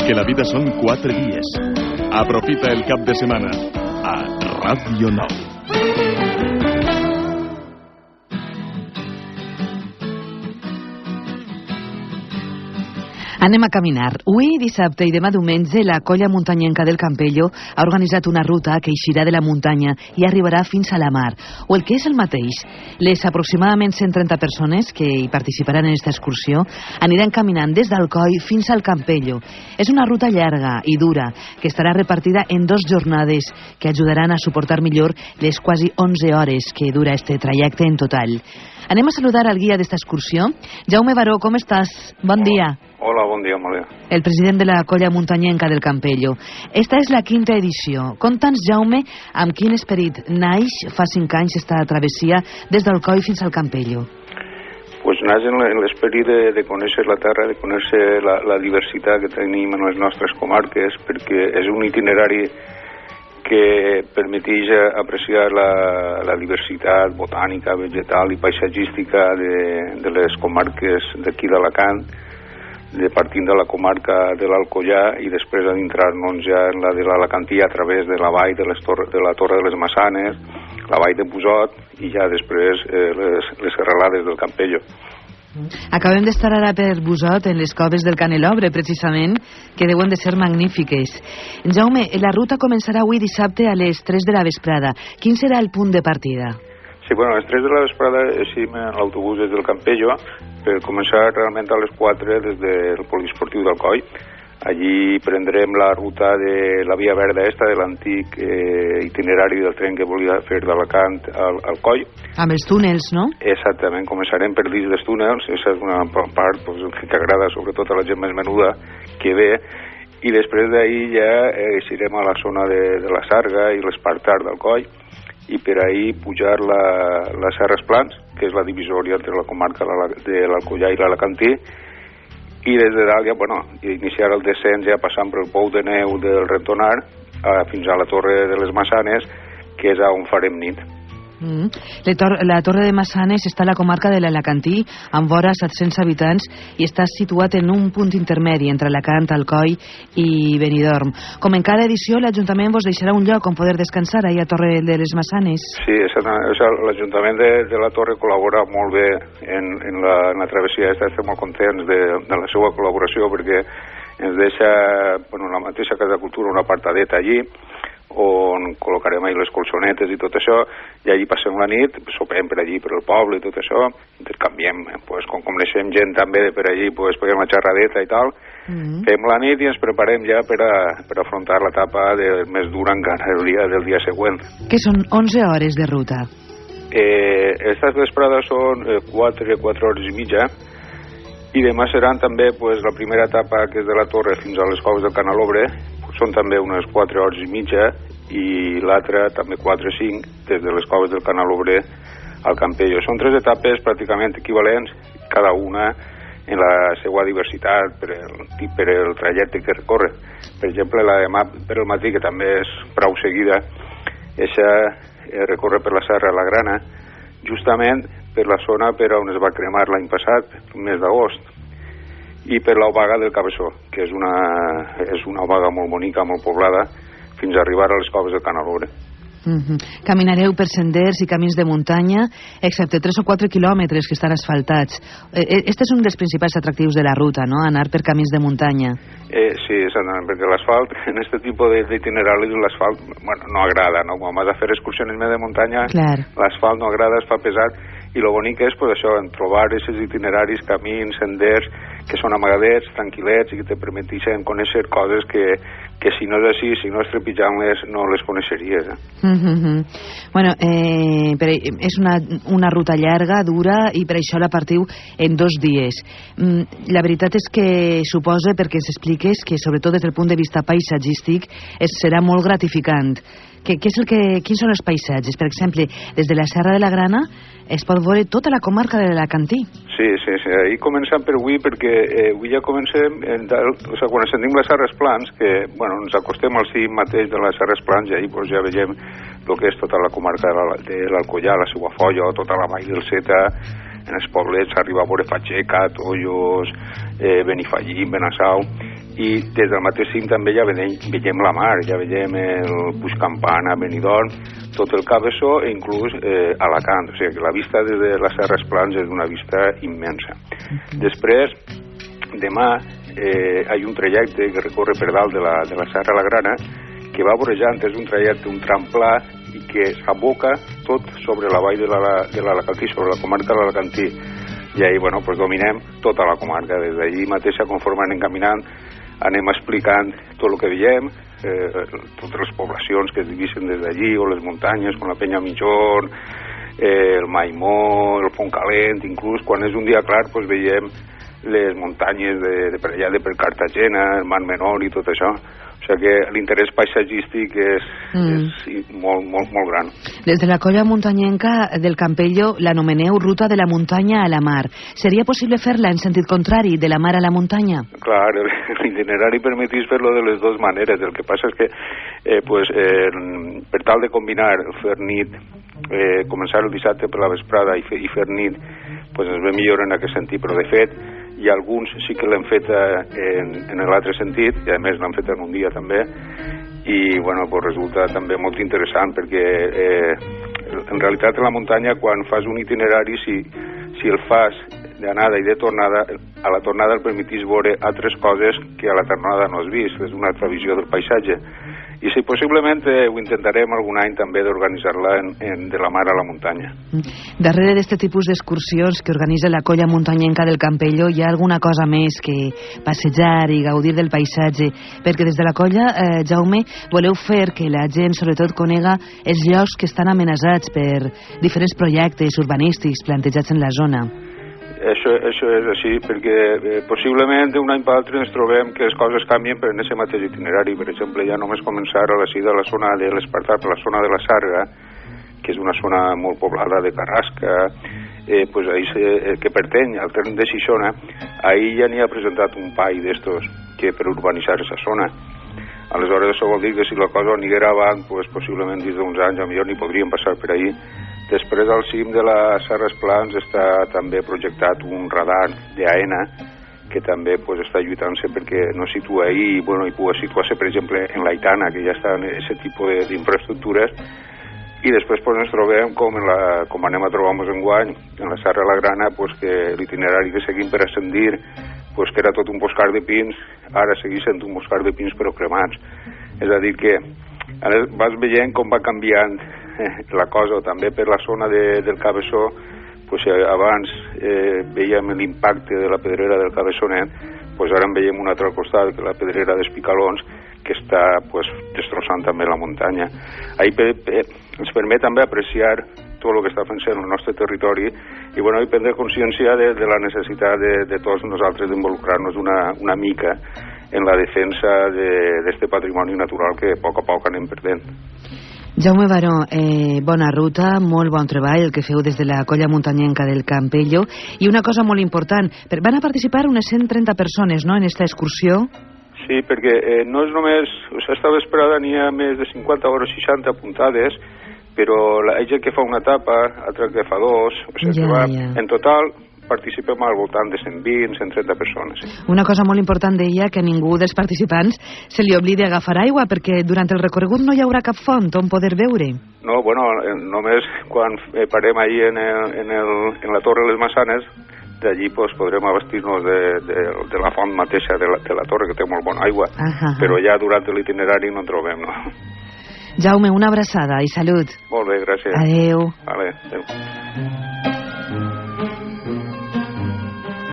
que la vida son 4 días. Aprofita el cap de setmana a Ràdio 9. Anem a caminar. Avui, dissabte i demà diumenge, la colla muntanyenca del Campello ha organitzat una ruta que eixirà de la muntanya i arribarà fins a la mar. O el que és el mateix, les aproximadament 130 persones que hi participaran en aquesta excursió aniran caminant des d'Alcoi fins al Campello. És una ruta llarga i dura que estarà repartida en 2 jornades que ajudaran a suportar millor les quasi 11 hores que dura este trajecte en total. Anem a saludar al guia d'esta excursió. Jaume Baró, com estàs? Bon dia. Hola, bon dia, molt bé. El president de la colla muntanyenca del Campello. Esta és la 5ª edició. Conta'ns, Jaume, amb quin esperit naix fa 5 anys esta travessia des d'Alcoi fins al Campello? Pues naix en l'esperit de conèixer la terra, de conèixer la diversitat que tenim en les nostres comarques, perquè és un itinerari que permeteix apreciar la diversitat botànica, vegetal i paisatgística de les comarques d'aquí d'Alacant, partint de la comarca de l'Alcoià i després adentrar-nos ja en la de l'Alacantí a través de la vall de la Torre de les Massanes, la vall de Busot i ja després les serralades del Campello. Acabem d'estar ara per Busot, en les coves del Canelobre, precisament, que deuen de ser magnífiques. Jaume, la ruta començarà avui dissabte a les 3 de la vesprada. Quin serà el punt de partida? Sí, bueno, a les 3 de la vesprada eixim en l'autobús des del Campello per començar realment a les 4 des del poliesportiu d'Alcoi. Allí prendrem la ruta de la via verda de l'antic itinerari del tren que volia fer d'Alacant al Alcoi. Amb els túnels, no? Exactament, començarem per dins dels túnels, aquesta és una part que agrada sobretot a la gent més menuda que ve, i després d'ahir ja eixirem a la zona de la Sarga i l'Espartar d'Alcoi, i per ahir pujar la Serres Plans, que és la divisòria entre la comarca de l'Alcoià i l'Alacantí, i des de dalt ja, iniciar el descens ja passant pel Pou de Neu del Rentonar fins a la Torre de les Massanes, que és on farem nit. La Torre de Massanes està a la comarca de l'Alacantí, amb vora 700 habitants, i està situat en un punt intermedi entre Alacant, Alcoi i Benidorm. Com en cada edició, l'Ajuntament vos deixarà un lloc on poder descansar ahir a Torre de les Massanes. Sí, l'Ajuntament de la Torre col·labora molt bé en la travessia. Estem molt contents de la seva col·laboració perquè ens deixa la mateixa Casa de Cultura un apartadet allí on col·locarem ahí les colxonetes i tot això, i allí passem la nit, sopem per allí, per el poble i tot això, intercanviem, com coneixem gent també per allí, peguem una xerradeta i tal, fem la nit i ens preparem ja per afrontar l'etapa més dura encara del dia següent. Que són 11 hores de ruta? Estas vesprades són 4 hores i mitja, i demà seran també la primera etapa, que és de la Torre fins a les coves del Canelobre, són també unes 4 hores i mitja, i l'altra també 4 o 5 des de les coves del Canelobre al Campello. Són 3 etapes pràcticament equivalents, cada una en la seva diversitat per el trajecte que recorre. Per exemple, la demà per el matí, que també és prou seguida, recorre per la Serra la Grana, justament per la zona per on es va cremar l'any passat, el mes d'agost, i per l'Obaga del Cabeçó, que és una obaga molt bonica, molt poblada, fins a arribar a les coves del Canelobre. Caminareu per senders i camins de muntanya, excepte 3 o 4 quilòmetres que estan asfaltats. Este és un dels principals atractius de la ruta, no?, anar per camins de muntanya. Sí, exactament, perquè l'asfalt, en aquest tipus d'itineraris, l'asfalt no agrada, no? Quan vas a fer excursionisme de muntanya, l'asfalt no agrada, es fa pesat, i el bonic és això, en trobar aquests itineraris, camins, senders, que són amagadets, tranquil·lets, i que te permeteixen conèixer coses que si no és així, si no es trepitjant-les, no les coneixeries. Bueno, és una ruta llarga, dura, i per això la partiu en 2 dies. La veritat és que suposa, perquè ens expliques, que sobretot des del punt de vista paisatgístic serà molt gratificant. Quins són els paisatges? Per exemple, des de la Serra de la Grana es pot veure tota la comarca de l'Alacantí. Sí, ahir començam per avui, perquè avui ja comencem, quan ascendim les Serres Plans, que ens acostem al cim mateix de les Serres Plans, i ahir ja veiem el que és tota la comarca de l'Alcoià, la seva Folla, tota la vall del Seta, en els poblets, arriba a veure Fatxeca, Tollos, Benifallim, Benassau, i des del mateix cim també ja veiem la mar, ja veiem el Puig Campana, Benidorm, tot el Cabeçó e inclús Alacant, o sigui que la vista des de les Serres Plans és una vista immensa. Després, demà hi ha un trajecte que recorre per dalt de la Serra la Grana que va vorejant, és un trajecte, un tram pla i que s'aboca tot sobre la vall de l'Alacantí, sobre la comarca de l'Alacantí. I ahí, bueno, pues dominem tota la comarca. Des d'allí mateixa, conforme anem caminant, anem explicant tot el que veiem, totes les poblacions que es divisen des d'allí, o les muntanyes, com la Penya Mitjorn, el Maimó, el Fontcalent, inclús quan és un dia clar, pues veiem les muntanyes de per allà, de per Cartagena, el Mar Menor i tot això. O sigui que l'interès paisatgístic és molt gran. Des de la colla muntanyenca del Campello l'anomeneu Ruta de la Muntanya a la Mar. Seria possible fer-la en sentit contrari, de la mar a la muntanya? Clar, l'itinerari permetís fer-lo de les dues maneres. El que passa és que per tal de combinar fer nit, començar el dissabte per la vesprada i fer nit, pues ens ve millor en aquest sentit, però de fet i alguns sí que l'hem fet en l'altre sentit, i a més l'han fet en un dia també, i bueno, pues resulta també molt interessant perquè en realitat a la muntanya quan fas un itinerari, si el fas d'anada i de tornada, a la tornada el permetís veure altres coses que a la tornada no has vist, és una altra visió del paisatge. I si possiblement ho intentarem algun any també d'organitzar-la de la mar a la muntanya. Darrere d'aquest tipus d'excursions que organitza la colla muntanyenca del Campello hi ha alguna cosa més que passejar i gaudir del paisatge, perquè des de la colla, Jaume, voleu fer que la gent sobretot conega els llocs que estan amenaçats per diferents projectes urbanístics plantejats en la zona. Això és així, perquè possiblement d'un any per l'altre ens trobem que les coses canvien per en aquest mateix itinerari. Per exemple, ja només començar a la de la zona de l'Espartà, per la zona de la Sarga, que és una zona molt poblada de carrasca, pues ahí que pertany al terme de Xixona, ahí ja n'hi ha presentat un PAI d'estos que per urbanitzar aquesta zona. Aleshores, això vol dir que si la cosa aniguera avant, pues possiblement dins d'uns anys, millor ni podríem passar per ahí. Després, al cim de les Serres Plans està també projectat un radar d'AENA que també pues, està lluitant-se perquè no situa ahí, bueno, i pugui situar-se, per exemple, en l'Aitana, que ja està en aquest tipus d'infraestructures. I després pues, ens trobem, com anem a trobar-nos enguany, en la Serra la Grana, pues, que l'itinerari que seguim per ascendir, pues, que era tot un boscar de pins, ara segueix sent un boscar de pins però cremats. És a dir que ara vas veient com va canviant la cosa, també per la zona del Cabeçó, pues, abans veiem l'impacte de la pedrera del Cabeçonet, pues, ara en veiem un altre costat, que la pedrera dels Picalons, que està pues, destrossant també la muntanya. Ahí ens permet també apreciar tot el que està fent en el nostre territori i bueno, prendre consciència de la necessitat de tots nosaltres d'involucrar-nos una mica en la defensa d'aquest patrimoni natural que a poc anem perdent. Jaume Baró, bona ruta, molt bon treball el que feu des de la colla muntanyenca del Campello, i una cosa molt important, van a participar unes 130 persones, no?, en esta excursió? Sí, perquè no és només, esta vesprada n'hi ha més de 50 o 60 apuntades, però hi ha gent que fa una etapa, altra que fa dos, o sigui que en total participem al voltant de 120, 130 persones. Sí. Una cosa molt important deia que a ningú dels participants se li oblidi agafar aigua, perquè durant el recorregut no hi haurà cap font on poder beure. No, bueno, només quan parem ahí en la Torre de les Massanes, d'allí pues, podrem abastir-nos de la font mateixa de la torre, que té molt bona aigua, però ja durant l'itinerari no en trobem, no? Jaume, una abraçada i salut. Molt bé, gràcies. Adeu. Vale, adeu.